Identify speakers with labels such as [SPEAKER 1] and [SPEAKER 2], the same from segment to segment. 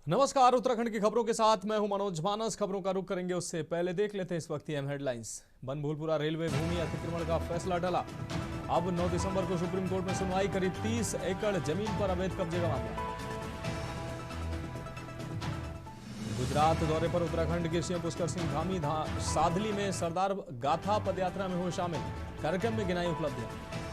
[SPEAKER 1] नमस्कार, उत्तराखंड की खबरों के साथ मैं हूं मनोज मानस। खबरों का रुख करेंगे उससे पहले देख लेते हैं इस वक्त की अहम हेडलाइंस। बनभूलपुरा रेलवे भूमि अतिक्रमण का फैसला टला। अब 9 दिसंबर को सुप्रीम कोर्ट में सुनवाई। करीब 30 एकड़ जमीन पर अवैध कब्जे का मामला। गुजरात दौरे पर उत्तराखंड के सीएम पुष्कर सिंह धामी साधली में सरदार गाथा पदयात्रा में हुए शामिल। कार्यक्रम में गिनाई उपलब्धियां।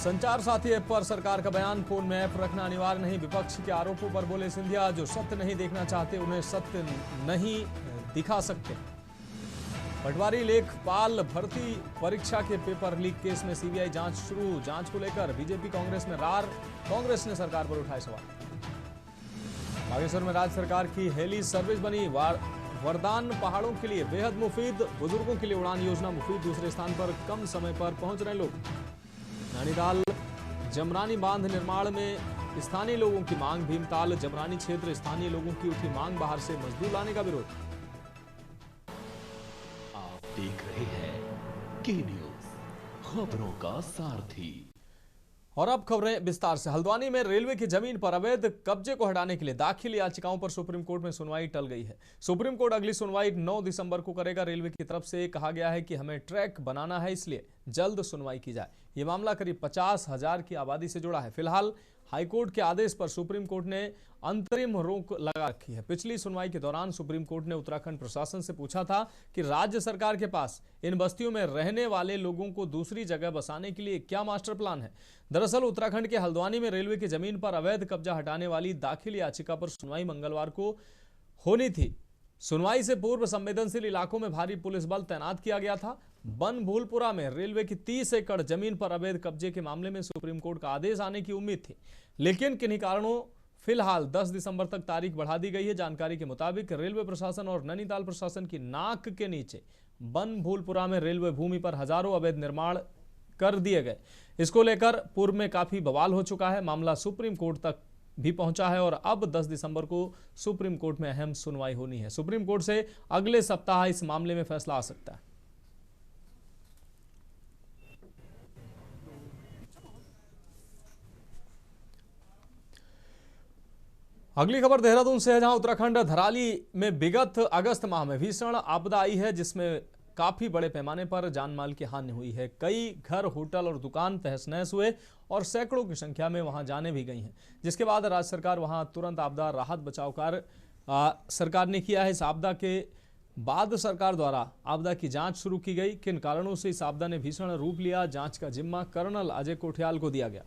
[SPEAKER 1] संचार साथी ऐप पर सरकार का बयान, फोन में ऐप रखना अनिवार्य नहीं। विपक्ष के आरोपों पर बोले सिंधिया, जो सत्य नहीं देखना चाहते उन्हें सत्य नहीं दिखा सकते। पटवारी लेखपाल भर्ती परीक्षा के पेपर लीक केस में सीबीआई जांच शुरू। जांच को लेकर बीजेपी कांग्रेस में रार। कांग्रेस ने सरकार पर उठाए सवाल। बागेश्वर में राज्य सरकार की हेली सर्विस बनी। वरदान पहाड़ों के लिए बेहद मुफीद। बुजुर्गों के लिए उड़ान योजना मुफीद। दूसरे स्थान पर कम समय पर पहुंच रहे लोग। नैनीताल जमरानी बांध निर्माण में स्थानीय लोगों की मांग। भीमताल जमरानी क्षेत्र स्थानीय लोगों की उठी मांग। बाहर से मजदूर लाने का विरोध।
[SPEAKER 2] आप देख रहे हैं के न्यूज, खबरों का सारथी।
[SPEAKER 1] और अब खबरें विस्तार से। हल्द्वानी में रेलवे की जमीन पर अवैध कब्जे को हटाने के लिए दाखिल याचिकाओं पर सुप्रीम कोर्ट में सुनवाई टल गई है। सुप्रीम कोर्ट अगली सुनवाई 9 दिसंबर को करेगा। रेलवे की तरफ से कहा गया है कि हमें ट्रैक बनाना है, इसलिए जल्द सुनवाई की जाए। यह मामला करीब 50,000 की आबादी से जुड़ा है। फिलहाल हाईकोर्ट के आदेश पर सुप्रीम कोर्ट ने अंतरिम रोक लगा रखी है। पिछली सुनवाई के दौरान सुप्रीम कोर्ट ने उत्तराखंड प्रशासन से पूछा था कि राज्य सरकार के पास इन बस्तियों में रहने वाले लोगों को दूसरी जगह बसाने के लिए क्या मास्टर प्लान है। दरअसल उत्तराखंड के हल्द्वानी में रेलवे की जमीन पर अवैध कब्जा हटाने वाली दाखिल याचिका पर सुनवाई मंगलवार को होनी थी। सुनवाई से पूर्व संवेदनशील इलाकों में भारी पुलिस बल तैनात किया गया था। बनभूलपुरा में रेलवे की 30 एकड़ जमीन पर अवैध कब्जे के मामले में सुप्रीम कोर्ट का आदेश आने की उम्मीद थी, लेकिन किन्हीं कारणों फिलहाल 10 दिसंबर तक तारीख बढ़ा दी गई है। जानकारी के मुताबिक रेलवे प्रशासन और नैनीताल प्रशासन की नाक के नीचे बनभूलपुरा में रेलवे भूमि पर हजारों अवैध निर्माण कर दिए गए। इसको लेकर पूर्व में काफी बवाल हो चुका है। मामला सुप्रीम कोर्ट तक भी पहुंचा है और अब 10 दिसंबर को सुप्रीम कोर्ट में अहम सुनवाई होनी है। सुप्रीम कोर्ट से अगले सप्ताह इस मामले में फैसला आ सकता है। अगली खबर देहरादून से है, जहां उत्तराखंड धराली में विगत अगस्त माह में भीषण आपदा आई है, जिसमें काफी बड़े पैमाने पर जानमाल की हानि हुई है। कई घर, होटल और दुकान तहस नहस हुए और सैकड़ों की संख्या में वहां जाने भी गई हैं, जिसके बाद राज्य सरकार वहां तुरंत आपदा राहत बचाव कार्य सरकार ने किया है। इस आपदा के बाद सरकार द्वारा आपदा की जांच शुरू की गई। किन कारणों से इस आपदा ने भीषण रूप लिया, जांच का जिम्मा कर्नल अजय कोठियाल को दिया गया,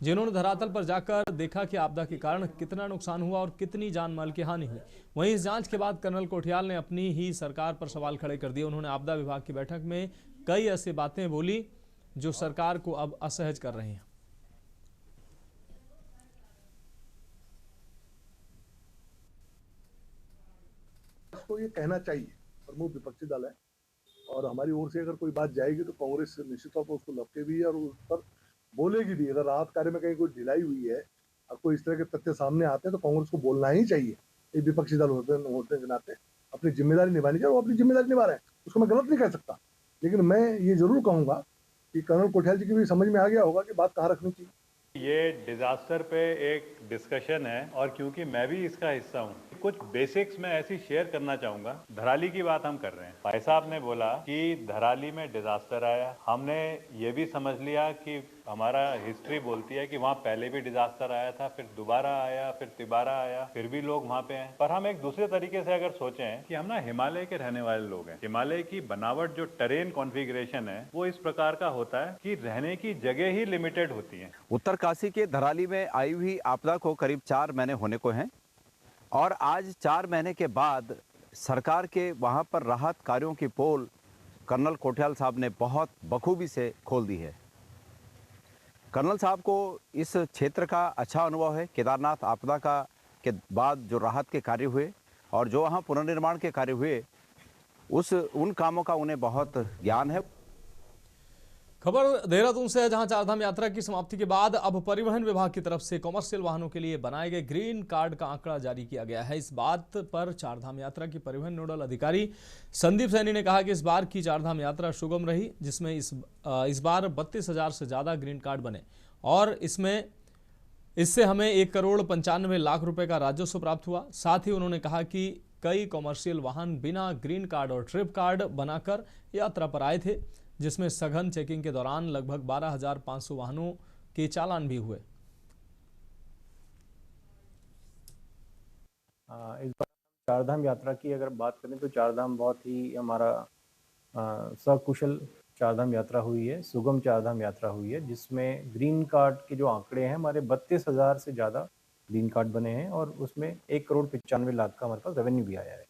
[SPEAKER 1] जिन्होंने धरातल पर जाकर देखा कि आपदा के कारण कितना नुकसान हुआ और कितनी जानमाल की हानि हुई। वहीं इस जांच के बाद कर्नल कोठियाल ने अपनी ही सरकार पर सवाल खड़े कर दिए। उन्होंने आपदा विभाग की बैठक में कई ऐसी बातें बोली जो सरकार को अब असहज कर रही हैं।
[SPEAKER 3] को ये कहना चाहिए, प्रमुख विपक्षी दल है और हमारी ओर से अगर कोई बात जाएगी तो कांग्रेस निश्चित तौर पर उसको लपके भी है और उस पर बोलेगी भी। अगर राहत कार्य में कहीं कोई ढिलाई हुई है और कोई इस तरह के तथ्य सामने आते हैं तो कांग्रेस को बोलना ही चाहिए। एक विपक्षी दल होते के नाते अपनी जिम्मेदारी निभानी चाहिए। वो अपनी जिम्मेदारी निभा रहे हैं, उसको मैं गलत नहीं कह सकता, लेकिन मैं ये जरूर कहूंगा कि कर्नल कोठियाल जी की भी समझ में आ गया होगा कि बात कहाँ रखनी चाहिए।
[SPEAKER 4] ये डिजास्टर पे एक डिस्कशन है और क्योंकि मैं भी इसका हिस्सा हूँ, कुछ बेसिक्स में ऐसी शेयर करना चाहूंगा। धराली की बात हम कर रहे हैं। भाई साहब ने बोला कि धराली में डिजास्टर आया। हमने ये भी समझ लिया कि हमारा हिस्ट्री बोलती है कि वहाँ पहले भी डिजास्टर आया था, फिर दोबारा आया, फिर तिबारा आया, फिर भी लोग वहाँ पे हैं। पर हम एक दूसरे तरीके से अगर सोचें कि हम ना हिमालय के रहने वाले लोग हैं। हिमालय की बनावट, जो टेरेन कॉन्फ़िगरेशन है, वो इस प्रकार का होता है कि रहने की जगह ही लिमिटेड होती है।
[SPEAKER 5] उत्तरकाशी के धराली में आई हुई आपदा को करीब 4 महीने होने को हैं और आज 4 महीने के बाद सरकार के वहाँ पर राहत कार्यों की पोल कर्नल कोठियाल साहब ने बहुत बखूबी से खोल दी है। कर्नल साहब को इस क्षेत्र का अच्छा अनुभव है। केदारनाथ आपदा का के बाद जो राहत के कार्य हुए और जो वहाँ पुनर्निर्माण के कार्य हुए, उन कामों का उन्हें बहुत ज्ञान है।
[SPEAKER 1] खबर देहरादून से है, जहां चारधाम यात्रा की समाप्ति के बाद अब परिवहन विभाग की तरफ से कमर्शियल वाहनों के लिए बनाए गए ग्रीन कार्ड का आंकड़ा जारी किया गया है। इस बात पर चारधाम यात्रा की परिवहन नोडल अधिकारी संदीप सैनी ने कहा कि इस बार की चारधाम यात्रा सुगम रही, जिसमें इस बार 32,000 से ज्यादा ग्रीन कार्ड बने और इसमें इससे हमें 1,95,00,000 रुपए का राजस्व प्राप्त हुआ। साथ ही उन्होंने कहा कि कई कॉमर्शियल वाहन बिना ग्रीन कार्ड और ट्रिप कार्ड बनाकर यात्रा पर आए थे, जिसमें सघन चेकिंग के दौरान लगभग 12,500 वाहनों के चालान भी हुए।
[SPEAKER 6] इस बार चारधाम यात्रा की अगर बात करें तो चारधाम बहुत ही हमारा सकुशल चारधाम यात्रा हुई है, सुगम चारधाम यात्रा हुई है, जिसमें ग्रीन कार्ड के जो आंकड़े हैं हमारे 32,000 से ज़्यादा ग्रीन कार्ड बने हैं और उसमें 1,95,00,000 का हमारे पास रेवेन्यू भी आया है।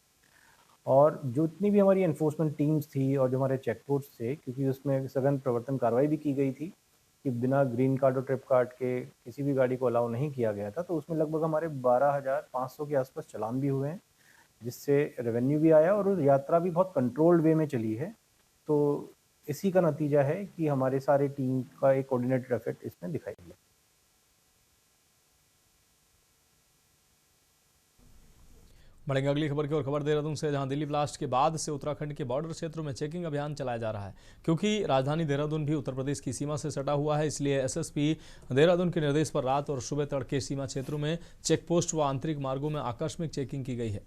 [SPEAKER 6] और जितनी भी हमारी एनफोर्समेंट टीम्स थी और जो हमारे चेक पोस्ट थे, क्योंकि उसमें सघन प्रवर्तन कार्रवाई भी की गई थी कि बिना ग्रीन कार्ड और ट्रिप कार्ड के किसी भी गाड़ी को अलाउ नहीं किया गया था, तो उसमें लगभग हमारे 12,500 के आसपास चालान भी हुए हैं, जिससे रेवेन्यू भी आया और यात्रा भी बहुत कंट्रोल्ड वे में चली है। तो इसी का नतीजा है कि हमारे सारे टीम का एक कोऑर्डिनेटेड एफर्ट इसमें दिखाई दिया।
[SPEAKER 1] बढ़ेंगे अगली खबर की ओर। खबर देहरादून से, जहां दिल्ली ब्लास्ट के बाद से उत्तराखंड के बॉर्डर क्षेत्रों में चेकिंग अभियान चलाया जा रहा है। क्योंकि राजधानी देहरादून भी उत्तर प्रदेश की सीमा से सटा हुआ है, इसलिए एसएसपी देहरादून के निर्देश पर रात और सुबह तड़के सीमा क्षेत्रों में चेक पोस्ट व आंतरिक मार्गों में आकस्मिक चेकिंग की गई है।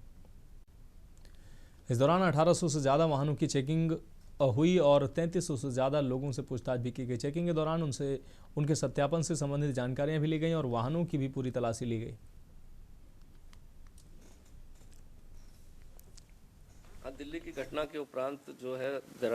[SPEAKER 1] इस दौरान 1800 से ज्यादा वाहनों की चेकिंग हुई और 3300 से ज्यादा लोगों से पूछताछ भी की गई। चेकिंग के दौरान उनके सत्यापन से संबंधित जानकारियां भी ली गई और वाहनों की भी पूरी तलाशी ली गई।
[SPEAKER 7] दिल्ली की घटना के उपरांत जो है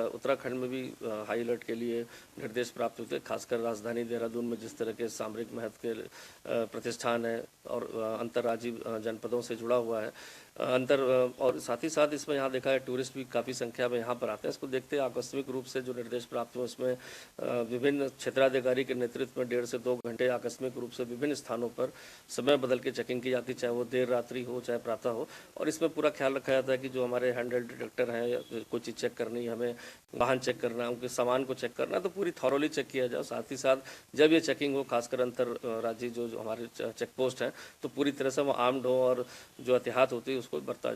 [SPEAKER 7] उत्तराखंड में भी हाई अलर्ट के लिए निर्देश प्राप्त हुए, खासकर राजधानी देहरादून में जिस तरह के सामरिक महत्व के प्रतिष्ठान है और अंतर्राज्यीय जनपदों से जुड़ा हुआ है और साथ ही साथ इसमें यहाँ देखा है टूरिस्ट भी काफ़ी संख्या में यहाँ पर आते हैं। इसको देखते आकस्मिक रूप से जो निर्देश प्राप्त हुए उसमें विभिन्न क्षेत्राधिकारी के नेतृत्व में 1.5 से 2 घंटे आकस्मिक रूप से विभिन्न स्थानों पर समय बदल के चेकिंग की जाती, चाहे वो देर रात्रि हो चाहे प्रातः हो। और इसमें पूरा ख्याल रखा जाता है कि जो हमारे हैंडल डिटेक्टर हैं या कोई चीज़ चेक करनी है, हमें वाहन चेक करना है, उनके सामान को चेक करना है, तो पूरी थॉरोली चेक किया जाए। साथ ही साथ जब ये चेकिंग हो, खासकर अंतर राज्य जो हमारे चेक पोस्ट हैं, तो पूरी तरह से वो आर्म्ड हो और जो एहतियात होती है उसको बरता।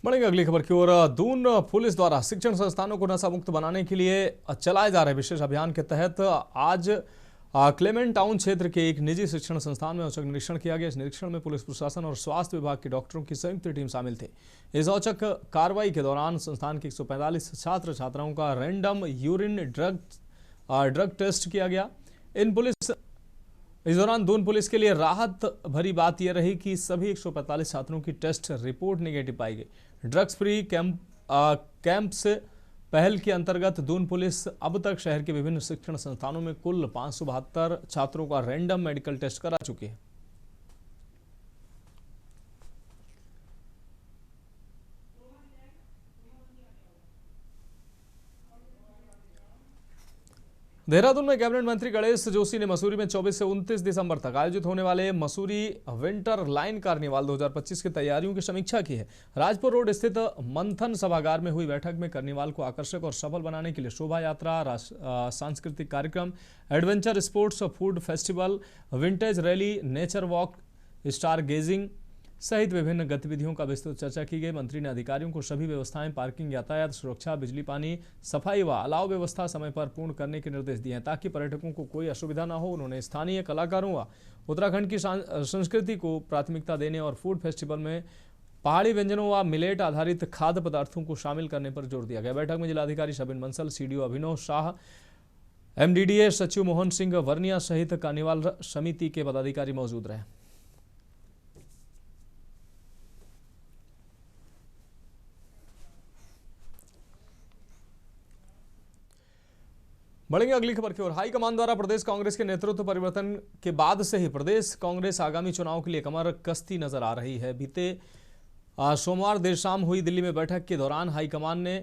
[SPEAKER 1] बढ़ेंगे अगली खबर की ओर। दून पुलिस द्वारा शिक्षण संस्थानों को नशा मुक्त बनाने के लिए चलाए जा रहे विशेष अभियान के तहत आज क्लेमेंट टाउन क्षेत्र के एक निजी शिक्षण संस्थान में औचक निरीक्षण किया गया। इस निरीक्षण में पुलिस प्रशासन और स्वास्थ्य विभाग के डॉक्टरों की संयुक्त टीम शामिल थे। इस औचक कार्रवाई के दौरान संस्थान के 145 छात्र छात्राओं का रैंडम यूरिन ड्रग टेस्ट किया गया। इस दौरान दून पुलिस के लिए राहत भरी बात यह रही कि सभी 145 छात्रों की टेस्ट रिपोर्ट नेगेटिव पाई गई। ड्रग्स फ्री कैंप्स पहल के अंतर्गत दून पुलिस अब तक शहर के विभिन्न शिक्षण संस्थानों में कुल 572 छात्रों का रैंडम मेडिकल टेस्ट करा चुकी है। देहरादून में कैबिनेट मंत्री गणेश जोशी ने मसूरी में 24 से 29 दिसंबर तक आयोजित होने वाले मसूरी विंटर लाइन कार्निवाल 2025 की तैयारियों की समीक्षा की है। राजपुर रोड स्थित मंथन सभागार में हुई बैठक में कार्निवाल को आकर्षक और सफल बनाने के लिए शोभा यात्रा, सांस्कृतिक कार्यक्रम, adventure sports, food festival, vintage rally, nature walk, star gazing सहित विभिन्न गतिविधियों का विस्तृत चर्चा की गई। मंत्री ने अधिकारियों को सभी व्यवस्थाएं, पार्किंग, यातायात सुरक्षा, बिजली पानी, सफाई व अलाव व्यवस्था समय पर पूर्ण करने के निर्देश दिए ताकि पर्यटकों को कोई असुविधा न हो। उन्होंने स्थानीय कलाकारों व उत्तराखंड की संस्कृति को प्राथमिकता देने और फूड फेस्टिवल में पहाड़ी व्यंजनों व मिलेट आधारित खाद्य पदार्थों को शामिल करने पर जोर दिया गया। बैठक में जिलाधिकारी शबिन बंसल, सीडीओ अभिनव शाह, एमडीडीए सचिव मोहन सिंह वर्निया सहित कार्निवाल समिति के पदाधिकारी मौजूद रहे। बढ़ेंगे अगली खबर की ओर। हाईकमान द्वारा प्रदेश कांग्रेस के नेतृत्व परिवर्तन के बाद से ही प्रदेश कांग्रेस आगामी चुनाव के लिए कमर कसती नजर आ रही है। बीते सोमवार देर शाम हुई दिल्ली में बैठक के दौरान हाईकमान ने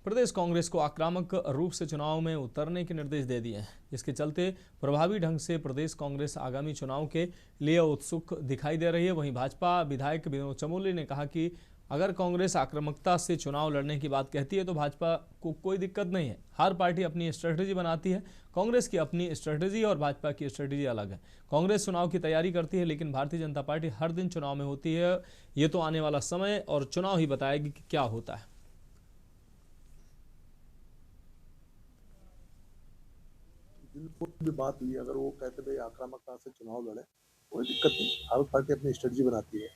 [SPEAKER 1] प्रदेश कांग्रेस को आक्रामक रूप से चुनाव में उतरने के निर्देश दे दिए हैं। इसके चलते प्रभावी ढंग से प्रदेश कांग्रेस आगामी चुनाव के लिए उत्सुक दिखाई दे रही है। वहीं भाजपा विधायक विनोद चमोली ने कहा कि अगर कांग्रेस आक्रामकता से चुनाव लड़ने की बात कहती है तो भाजपा को कोई दिक्कत नहीं है। हर पार्टी अपनी स्ट्रेटजी बनाती है, कांग्रेस की अपनी स्ट्रेटजी और भाजपा की स्ट्रेटजी अलग है। कांग्रेस चुनाव की तैयारी करती है, लेकिन भारतीय जनता पार्टी हर दिन चुनाव में होती है। ये तो आने वाला समय और चुनाव ही बताएगी कि क्या होता है।
[SPEAKER 3] जिनको भी बात हुई, अगर वो कहते भाई आक्रामकता से चुनाव लड़े, कोई दिक्कत नहीं। भारत पार्टी अपनी स्ट्रेटजी बनाती है,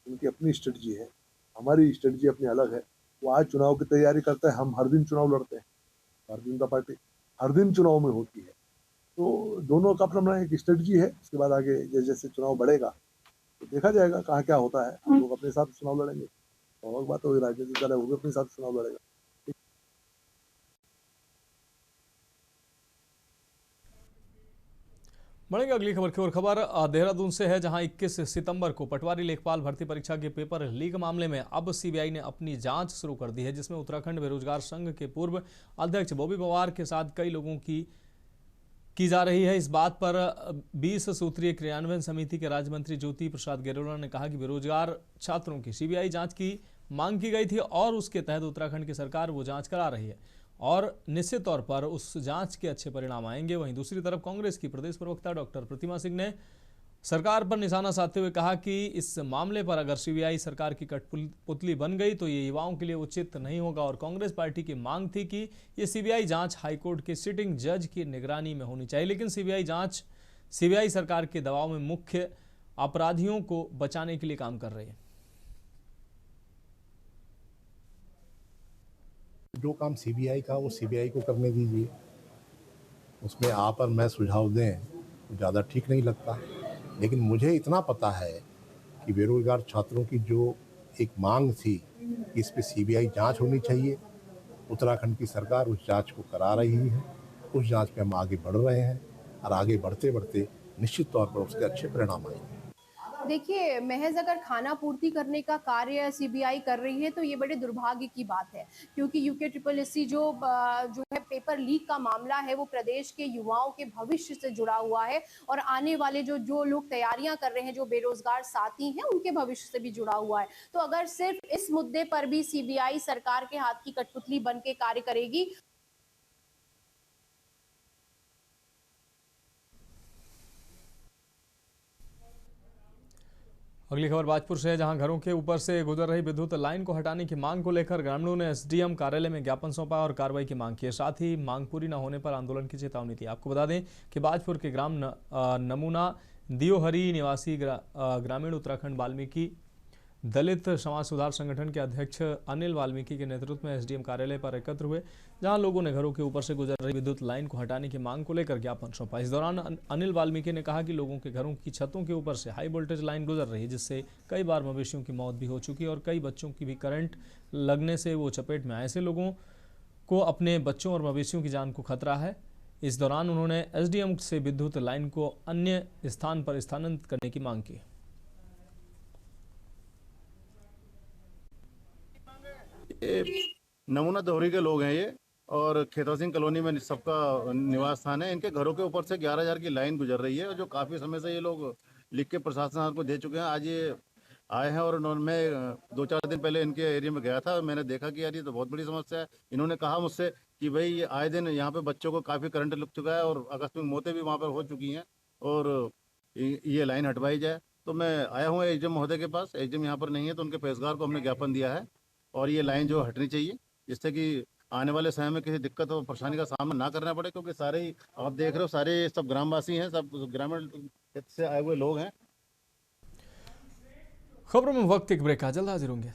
[SPEAKER 3] उनकी अपनी स्ट्रेटजी है, हमारी स्ट्रेटजी अपनी अलग है। वो आज चुनाव की तैयारी करते हैं, हम हर दिन चुनाव लड़ते हैं। भारतीय जनता पार्टी हर दिन चुनाव में होती है, तो दोनों का अपना एक स्ट्रेटजी है। उसके बाद आगे जैसे जैसे चुनाव बढ़ेगा तो देखा जाएगा कहाँ क्या होता है। हम लोग अपने हिसाब से चुनाव लड़ेंगे, और बात हो, राजनीतिक दल है वो भी अपने हिसाब से चुनाव लड़ेगा।
[SPEAKER 1] बढ़ेंगे अगली खबर की ओर। खबर देहरादून से है, जहां 21 सितंबर को पटवारी लेखपाल भर्ती परीक्षा के पेपर लीक मामले में अब सीबीआई ने अपनी जांच शुरू कर दी है, जिसमें उत्तराखंड बेरोजगार संघ के पूर्व अध्यक्ष बॉबी पवार के साथ कई लोगों की जा रही है। इस बात पर 20 सूत्रीय क्रियान्वयन समिति के राज्य मंत्री ज्योति प्रसाद गेरोला ने कहा कि बेरोजगार छात्रों की सीबीआई जांच की मांग की गई थी और उसके तहत उत्तराखंड की सरकार वो जांच करा रही है और निश्चित तौर पर उस जांच के अच्छे परिणाम आएंगे। वहीं दूसरी तरफ कांग्रेस की प्रदेश प्रवक्ता डॉक्टर प्रतिमा सिंह ने सरकार पर निशाना साधते हुए कहा कि इस मामले पर अगर सीबीआई सरकार की कठपुतली बन गई तो ये युवाओं के लिए उचित नहीं होगा। और कांग्रेस पार्टी की मांग थी कि ये सीबीआई जांच हाईकोर्ट के सिटिंग जज की निगरानी में होनी चाहिए, लेकिन सीबीआई सरकार के दबाव में मुख्य अपराधियों को बचाने के लिए काम कर रही है।
[SPEAKER 8] जो काम सीबीआई का वो सीबीआई को करने दीजिए, उसमें आप और मैं सुझाव दें तो ज़्यादा ठीक नहीं लगता। लेकिन मुझे इतना पता है कि बेरोजगार छात्रों की जो एक मांग थी कि इस पे सीबीआई जांच होनी चाहिए, उत्तराखंड की सरकार उस जांच को करा रही है। उस जांच पे हम आगे बढ़ रहे हैं और आगे बढ़ते बढ़ते निश्चित तौर पर उसके अच्छे परिणाम आएंगे।
[SPEAKER 9] देखिए, महज अगर खाना पूर्ति करने का कार्य सीबीआई कर रही है तो ये बड़े दुर्भाग्य की बात है, क्योंकि यूके जो है पेपर लीक का मामला है वो प्रदेश के युवाओं के भविष्य से जुड़ा हुआ है और आने वाले जो लोग तैयारियां कर रहे हैं, जो बेरोजगार साथी हैं, उनके भविष्य से भी जुड़ा हुआ है। तो अगर सिर्फ इस मुद्दे पर भी सीबीआई सरकार के हाथ की कठपुतली बन के कार्य करेगी।
[SPEAKER 1] अगली खबर बाजपुर से है, जहां घरों के ऊपर से गुजर रही विद्युत लाइन को हटाने की मांग को लेकर ग्रामीणों ने एसडीएम कार्यालय में ज्ञापन सौंपा और कार्रवाई की मांग की। साथ ही मांग पूरी न होने पर आंदोलन की चेतावनी दी। आपको बता दें कि बाजपुर के ग्राम नमूना दियोहरी निवासी ग्रामीण उत्तराखंड वाल्मीकि दलित समाज सुधार संगठन के अध्यक्ष अनिल वाल्मीकि के नेतृत्व में एसडीएम कार्यालय पर एकत्र हुए, जहां लोगों ने घरों के ऊपर से गुजर रही विद्युत लाइन को हटाने की मांग को लेकर ज्ञापन सौंपा। इस दौरान अनिल वाल्मीकि ने कहा कि लोगों के घरों की छतों के ऊपर से हाई वोल्टेज लाइन गुजर रही है, जिससे कई बार मवेशियों की मौत भी हो चुकी है और कई बच्चों की भी करंट लगने से वो चपेट में आए। ऐसे लोगों को अपने बच्चों और मवेशियों की जान को खतरा है। इस दौरान उन्होंने एसडीएम से विद्युत लाइन को अन्य स्थान पर स्थानांतरित करने की मांग की।
[SPEAKER 10] नमूना दोहरी के लोग हैं ये, और खेतवा सिंह कॉलोनी में सबका निवास स्थान है। इनके घरों के ऊपर से 11,000 की लाइन गुजर रही है, जो काफ़ी समय से ये लोग लिख के प्रशासन को दे चुके हैं। आज ये आए हैं और मैं 2-4 दिन पहले इनके एरिया में गया था, मैंने देखा कि यार ये तो बहुत बड़ी समस्या है। इन्होंने कहा मुझसे कि भाई आए दिन यहाँ पे बच्चों को काफ़ी करंट लग चुका है और आकस्मिक मौतें भी वहाँ पर हो चुकी हैं और ये लाइन हटवाई जाए। तो मैं आया हूँ एसडीएम महोदय के पास। एसडीएम यहाँ पर नहीं है, तो उनके पेशकार को हमने ज्ञापन दिया है और ये लाइन जो हटनी चाहिए, जिससे कि आने वाले समय में किसी दिक्कत और परेशानी का सामना ना करना पड़े, क्योंकि सारे ही आप देख रहे हो सारे सब ग्रामवासी हैं, सब ग्रामीण क्षेत्र से आए हुए लोग हैं।
[SPEAKER 1] खबरों में वक्त एक ब्रेक का, जल्द हाजिर होंगे।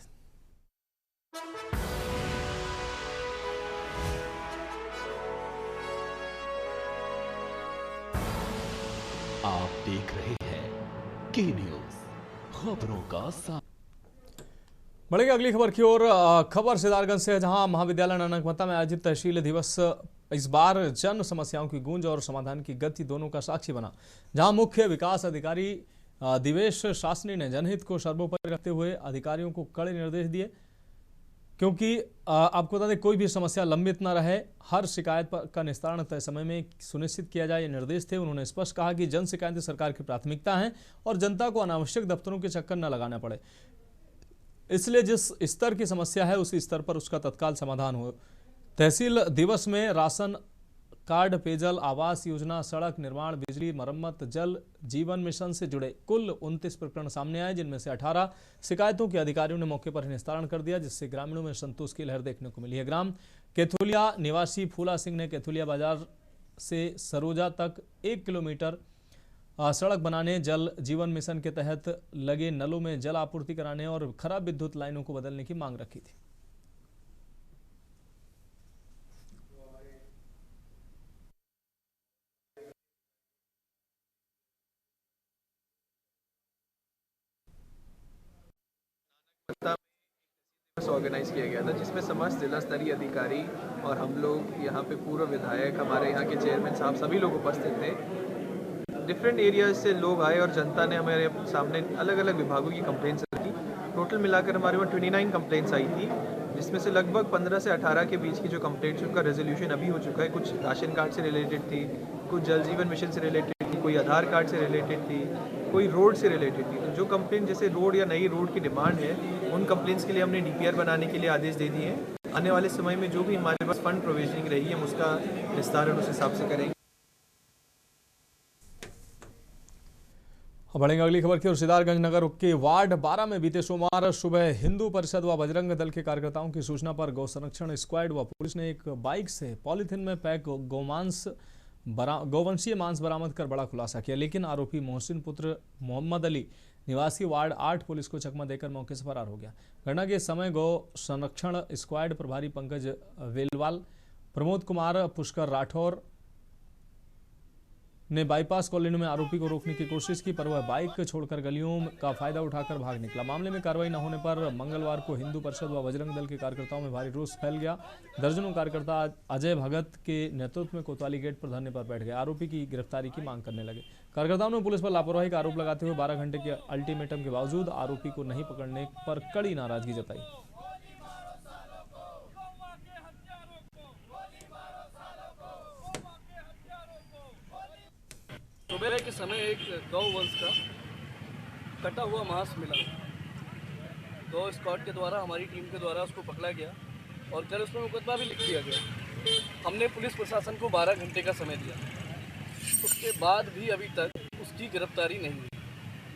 [SPEAKER 2] आप देख रहे हैं के न्यूज, खबरों का साथ।
[SPEAKER 1] बढ़ेगा अगली खबर की ओर। खबर सिद्धार्थगंज से है, जहां महाविद्यालय नानकमता में आयोजित तहसील दिवस इस बार जन समस्याओं की गूंज और समाधान की गति दोनों का साक्षी बना, जहां मुख्य विकास अधिकारी दिवेश शास्त्री ने जनहित को सर्वोपरि रखते हुए अधिकारियों को कड़े निर्देश दिए, क्योंकि आपको बता दें कोई भी समस्या लंबित न रहे, हर शिकायत का निस्तारण तय समय में सुनिश्चित किया जाए, ये निर्देश थे। उन्होंने स्पष्ट कहा कि जन शिकायतें सरकार की प्राथमिकता हैं और जनता को अनावश्यक दफ्तरों के चक्कर न लगाना पड़े, इसलिए जिस स्तर की समस्या है उसी स्तर पर उसका तत्काल समाधान हो। तहसील दिवस में राशन कार्ड, पेयजल, आवास योजना, सड़क निर्माण, बिजली मरम्मत, जल जीवन मिशन से जुड़े कुल 29 प्रकरण सामने आए, जिनमें से 18 शिकायतों के अधिकारियों ने मौके पर निस्तारण कर दिया, जिससे ग्रामीणों में संतोष की लहर देखने को मिली है। ग्राम केथुलिया निवासी फूला सिंह ने केथुलिया बाजार से सरोजा तक 1 किलोमीटर सड़क बनाने, जल जीवन मिशन के तहत लगे नलों में जल आपूर्ति कराने और खराब विद्युत लाइनों को बदलने की मांग रखी थी।
[SPEAKER 11] ऑर्गेनाइज किया गया था जिसमें समस्त जिला स्तरीय अधिकारी और हम लोग यहाँ पे पूर्व विधायक, हमारे यहाँ के चेयरमैन साहब, सभी लोग उपस्थित थे। डिफरेंट एरियाज से लोग आए और जनता ने हमारे सामने अलग अलग विभागों की कंप्लेंट्स रखी। टोटल मिलाकर हमारे वहाँ 29 कंप्लेंट्स आई थी, जिसमें से लगभग 15 से 18 के बीच की जो कंप्लेंट्स उनका रेजोल्यूशन अभी हो चुका है। कुछ राशन कार्ड से रिलेटेड थी, कुछ जल जीवन मिशन से रिलेटेड थी, कोई आधार कार्ड से रिलेटेड थी, कोई रोड से रिलेटेड थी। तो जो कंप्लेंट जैसे रोड या नई रोड की डिमांड है, उन कंप्लेंट्स के लिए हमने DPR बनाने के लिए आदेश दे दिए हैं। आने वाले समय में जो भी हमारे पास फंड प्रोविजनिंग रही, हम उसका विस्तारण उस हिसाब से करेंगे।
[SPEAKER 1] बढ़ेंगे अगली खबर की ओर। सिद्धार्थगंज नगर के वार्ड 12 में बीते सोमवार सुबह हिंदू परिषद व बजरंग दल के कार्यकर्ताओं की सूचना पर गौ संरक्षण स्क्वाड व पुलिस ने एक बाइक से पॉलीथिन में पैक गौवंशीय मांस बरामद कर बड़ा खुलासा किया, लेकिन आरोपी मोहसिन पुत्र मोहम्मद अली निवासी वार्ड 8 पुलिस को चकमा देकर मौके से फरार हो गया। घटना के समय गौ संरक्षण स्क्वाड प्रभारी पंकज वेलवाल, प्रमोद कुमार, पुष्कर राठौर ने बाईपास कॉलोनी में आरोपी को रोकने की कोशिश की, पर वह बाइक छोड़कर गलियों का फायदा उठाकर भाग निकला। मामले में कार्रवाई न होने पर मंगलवार को हिंदू परिषद व बजरंग दल के कार्यकर्ताओं में भारी रोष फैल गया। दर्जनों कार्यकर्ता अजय भगत के नेतृत्व में कोतवाली गेट पर धरने पर बैठ गए, आरोपी की गिरफ्तारी की मांग करने लगे। कार्यकर्ताओं ने पुलिस पर लापरवाही का आरोप लगाते हुए 12 घंटे के अल्टीमेटम के बावजूद आरोपी को नहीं पकड़ने पर कड़ी नाराजगी जताई।
[SPEAKER 12] सुबह के समय एक गौ वंश का कटा हुआ मांस मिला। गौ स्क्वाड के द्वारा, हमारी टीम के द्वारा उसको पकड़ा गया और कल उसमें मुकदमा भी लिख दिया गया। हमने पुलिस प्रशासन को 12 घंटे का समय दिया, उसके बाद भी अभी तक उसकी गिरफ्तारी नहीं हुई।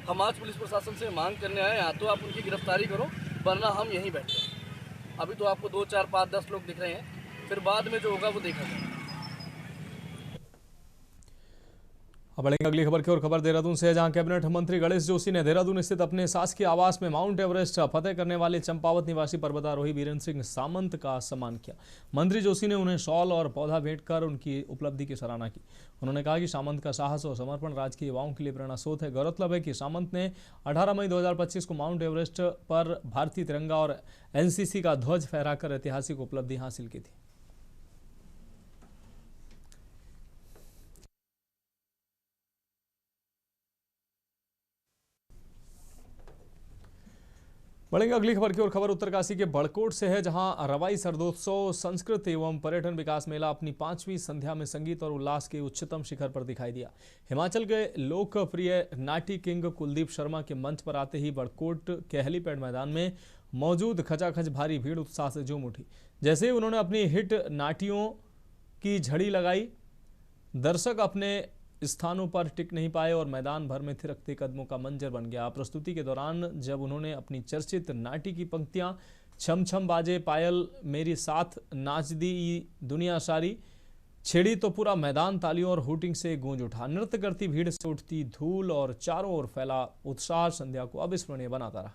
[SPEAKER 12] हम आज पुलिस प्रशासन से मांग करने आए, या तो आप उनकी गिरफ्तारी करो, वरना हम यहीं बैठे। अभी तो आपको 2, 4, 5, 10 लोग दिख रहे हैं, फिर बाद में जो होगा वो देखा जाएगा।
[SPEAKER 1] अब बढ़ेंगे अगली खबर की ओर। खबर देहरादून से है, जहां कैबिनेट मंत्री गणेश जोशी ने देहरादून स्थित अपने शासकीय आवास में माउंट एवरेस्ट फतेह करने वाले चंपावत निवासी पर्वतारोही वीरेंद्र सिंह सामंत का सम्मान किया। मंत्री जोशी ने उन्हें शॉल और पौधा भेंट कर उनकी उपलब्धि की सराहना की। उन्होंने कहा कि सामंत का साहस और समर्पण राज्य के युवाओं के लिए प्रेरणा स्रोत है। गौरतलब है कि सामंत ने 18 मई 2025 को माउंट एवरेस्ट पर भारतीय तिरंगा और NCC का ध्वज फहराकर ऐतिहासिक उपलब्धि हासिल की थी। बढ़ेंगे अगली खबर की ओर। खबर उत्तरकाशी के बड़कोट से है, जहां रवाई सरदोत्सव संस्कृत एवं पर्यटन विकास मेला अपनी 5वीं संध्या में संगीत और उल्लास के उच्चतम शिखर पर दिखाई दिया। हिमाचल के लोकप्रिय नाटी किंग कुलदीप शर्मा के मंच पर आते ही बड़कोट के हेलीपैड मैदान में मौजूद खचाखच भारी भीड़ उत्साह से झूम उठी। जैसे ही उन्होंने अपनी हिट नाटियों की झड़ी लगाई, दर्शक अपने स्थानों पर टिक नहीं पाए और मैदान भर में थिरकते कदमों का मंजर बन गया। प्रस्तुति के दौरान जब उन्होंने अपनी चर्चित नाटी की पंक्तियां छम छम बाजे पायल मेरी साथ नाच दी दुनिया सारी छेड़ी, तो पूरा मैदान तालियों और हूटिंग से गूंज उठा। नृत्य करती भीड़ से उठती धूल और चारों ओर फैला उत्साह संध्या को अविस्मरणीय बनाता रहा।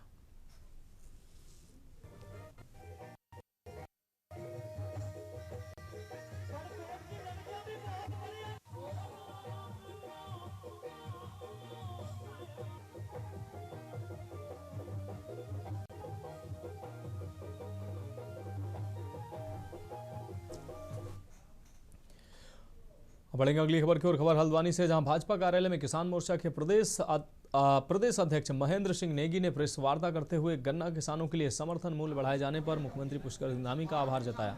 [SPEAKER 1] बढ़ेंगे अगली खबर की ओर। खबर हल्द्वानी से, जहां भाजपा कार्यालय में किसान मोर्चा के प्रदेश अध्यक्ष महेंद्र सिंह नेगी ने प्रेस वार्ता करते हुए गन्ना किसानों के लिए समर्थन मूल्य बढ़ाए जाने पर मुख्यमंत्री पुष्कर सिंह धामी का आभार जताया।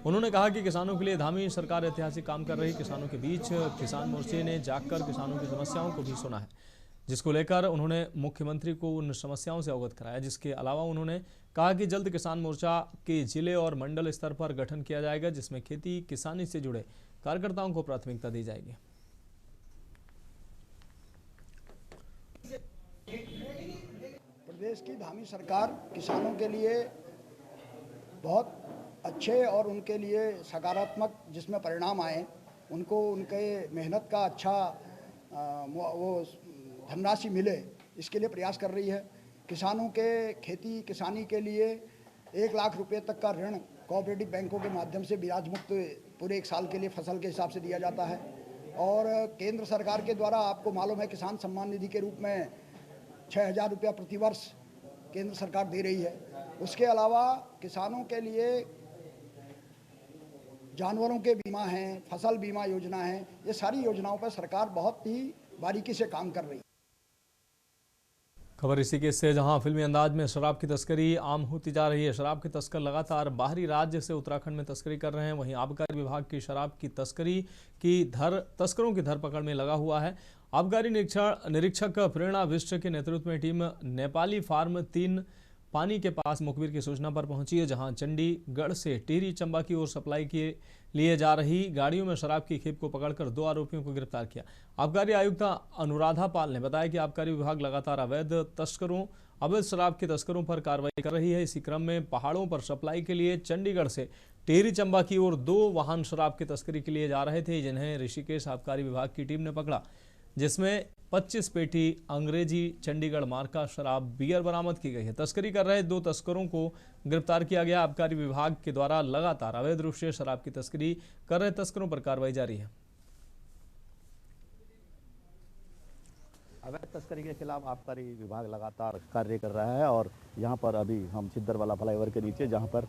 [SPEAKER 1] उन्होंने कहा कि किसानों के लिए धामी सरकार ऐतिहासिक काम कर रही। किसानों के बीच किसान मोर्चे ने जाकर किसानों की समस्याओं को भी सुना है, जिसको लेकर उन्होंने मुख्यमंत्री को उन समस्याओं से अवगत कराया। जिसके अलावा उन्होंने कहा कि जल्द किसान मोर्चा के जिले और मंडल स्तर पर गठन किया जाएगा, जिसमें खेती किसानी से जुड़े कार्यकर्ताओं को प्राथमिकता दी जाएगी।
[SPEAKER 13] प्रदेश की धामी सरकार किसानों के लिए बहुत अच्छे और उनके लिए सकारात्मक जिसमें परिणाम आए उनको उनके मेहनत का अच्छा वो धनराशि मिले, इसके लिए प्रयास कर रही है। किसानों के खेती किसानी के लिए 1 लाख रुपए तक का ऋण कोऑपरेटिव बैंकों के माध्यम से ब्याज मुक्त पूरे 1 साल के लिए फसल के हिसाब से दिया जाता है। और केंद्र सरकार के द्वारा आपको मालूम है किसान सम्मान निधि के रूप में 6,000 रुपया प्रतिवर्ष केंद्र सरकार दे रही है। उसके अलावा किसानों के लिए जानवरों के बीमा हैं, फसल बीमा योजना है, ये सारी योजनाओं पर सरकार बहुत ही बारीकी से काम कर रही है।
[SPEAKER 1] खबर इसी के से जहां फिल्मी अंदाज में शराब की तस्करी आम होती जा रही है। शराब के तस्कर लगातार बाहरी राज्य से उत्तराखंड में तस्करी कर रहे हैं। वहीं आबकारी विभाग की शराब की तस्करी की तस्करों की धरपकड़ में लगा हुआ है। आबकारी निरीक्षक प्रेरणा विष्ट के नेतृत्व में टीम नेपाली फार्म 3 पानी के पास मुखबिर की सूचना पर पहुंची है, जहां चंडीगढ़ से टिहरी चंबा की ओर सप्लाई के लिए जा रही गाड़ियों में शराब की खेप को पकड़कर 2 आरोपियों को गिरफ्तार किया। आबकारी आयुक्त अनुराधा पाल ने बताया कि आबकारी विभाग लगातार अवैध शराब के तस्करों पर कार्रवाई कर रही है। इसी क्रम में पहाड़ों पर सप्लाई के लिए चंडीगढ़ से टिहरी चंबा की ओर 2 वाहन शराब की तस्करी के लिए जा रहे थे, जिन्हें ऋषिकेश आबकारी विभाग की टीम ने पकड़ा, जिसमें 25 पेटी अंग्रेजी चंडीगढ़ मार्का शराब बियर बरामद की गई है। तस्करी कर रहे 2 तस्करों को गिरफ्तार किया गया। आबकारी विभाग के द्वारा लगातार अवैध रूप से शराब की तस्करी कर रहे तस्करों पर कार्रवाई जारी है।
[SPEAKER 14] अवैध तस्करी के खिलाफ आबकारी विभाग लगातार कार्य कर रहा है और यहाँ पर अभी हम छिद्दरवाला फ्लाईओवर के नीचे, जहाँ पर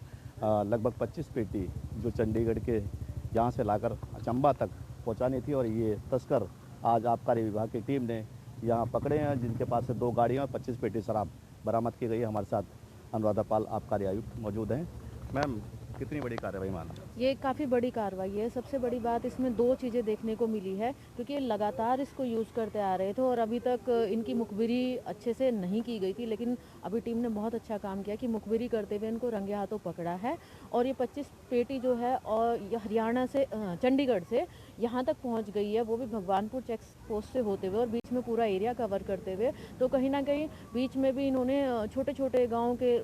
[SPEAKER 14] लगभग 25 पेटी जो चंडीगढ़ के यहाँ से लाकर चंबा तक पहुँचानी थी, और ये तस्कर आज आबकारी विभाग की टीम ने यहाँ पकड़े हैं, जिनके पास से 2 गाड़ियाँ और 25 पेटी शराब बरामद की गई है। हमारे साथ अनुराधा पाल आबकारी आयुक्त मौजूद हैं। मैम, कितनी बड़ी कार्रवाई माना?
[SPEAKER 15] ये काफ़ी बड़ी कार्रवाई है। सबसे बड़ी बात इसमें 2 चीज़ें देखने को मिली है, क्योंकि ये लगातार इसको यूज़ करते आ रहे थे और अभी तक इनकी मुखबिरी अच्छे से नहीं की गई थी, लेकिन अभी टीम ने बहुत अच्छा काम किया कि मुखबिरी करते हुए इनको रंगे हाथों पकड़ा है। और ये 25 पेटी जो है और ये हरियाणा से चंडीगढ़ से यहाँ तक पहुँच गई है, वो भी भगवानपुर चेक पोस्ट से होते हुए और बीच में पूरा एरिया कवर करते हुए। तो कहीं ना कहीं बीच में भी इन्होंने छोटे छोटे गाँव के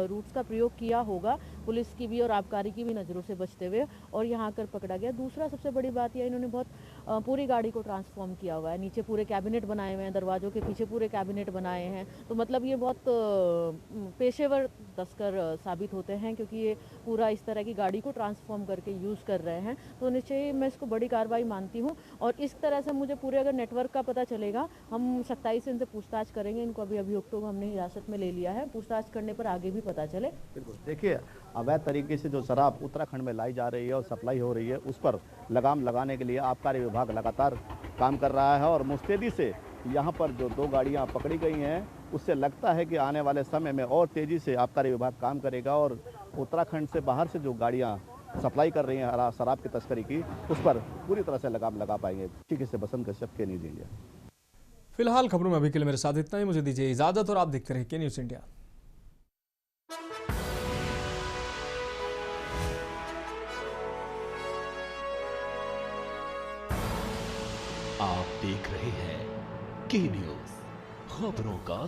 [SPEAKER 15] रूट्स का प्रयोग किया होगा, पुलिस की भी और आबकारी की भी नज़रों से बचते हुए, और यहाँ आकर पकड़ा गया। दूसरा सबसे बड़ी बात यह, इन्होंने बहुत पूरी गाड़ी को ट्रांसफॉर्म किया हुआ है। नीचे पूरे कैबिनेट बनाए हुए हैं, दरवाजों के पीछे पूरे कैबिनेट बनाए हैं। तो मतलब ये बहुत पेशेवर तस्कर साबित होते हैं, क्योंकि ये पूरा इस तरह की गाड़ी को ट्रांसफॉर्म करके यूज़ कर रहे हैं। तो निश्चय मैं इसको बड़ी कार्रवाई मानती हूँ। और इस तरह से मुझे पूरे अगर नेटवर्क का पता चलेगा, हम सख्ताई से इनसे पूछताछ करेंगे। इनको अभी अभियुक्तों को हमने हिरासत में ले लिया है, पूछताछ करने पर आगे भी पता चले।
[SPEAKER 14] बिल्कुल, देखिए अवैध तरीके से जो शराब उत्तराखंड में लाई जा रही है और सप्लाई हो रही है, उस पर लगाम लगाने के लिए आबकारी विभाग लगातार काम कर रहा है। और मुस्तैदी से यहाँ पर जो 2 गाड़ियाँ पकड़ी गई हैं, उससे लगता है कि आने वाले समय में और तेज़ी से आबकारी विभाग काम करेगा और उत्तराखंड से बाहर से जो गाड़ियाँ सप्लाई कर रही हैं शराब की तस्करी की, उस पर पूरी तरह से लगाम लगा पाएंगे। ठीक से बसंत कश्यप के न्यूज़ इंडिया।
[SPEAKER 1] फिलहाल खबरों में अभी के लिए मेरे साथ इतना ही। मुझे दीजिए इजाजत और आप देखते रहिए के न्यूज़ इंडिया।
[SPEAKER 2] आप देख रहे हैं के न्यूज़, खबरों का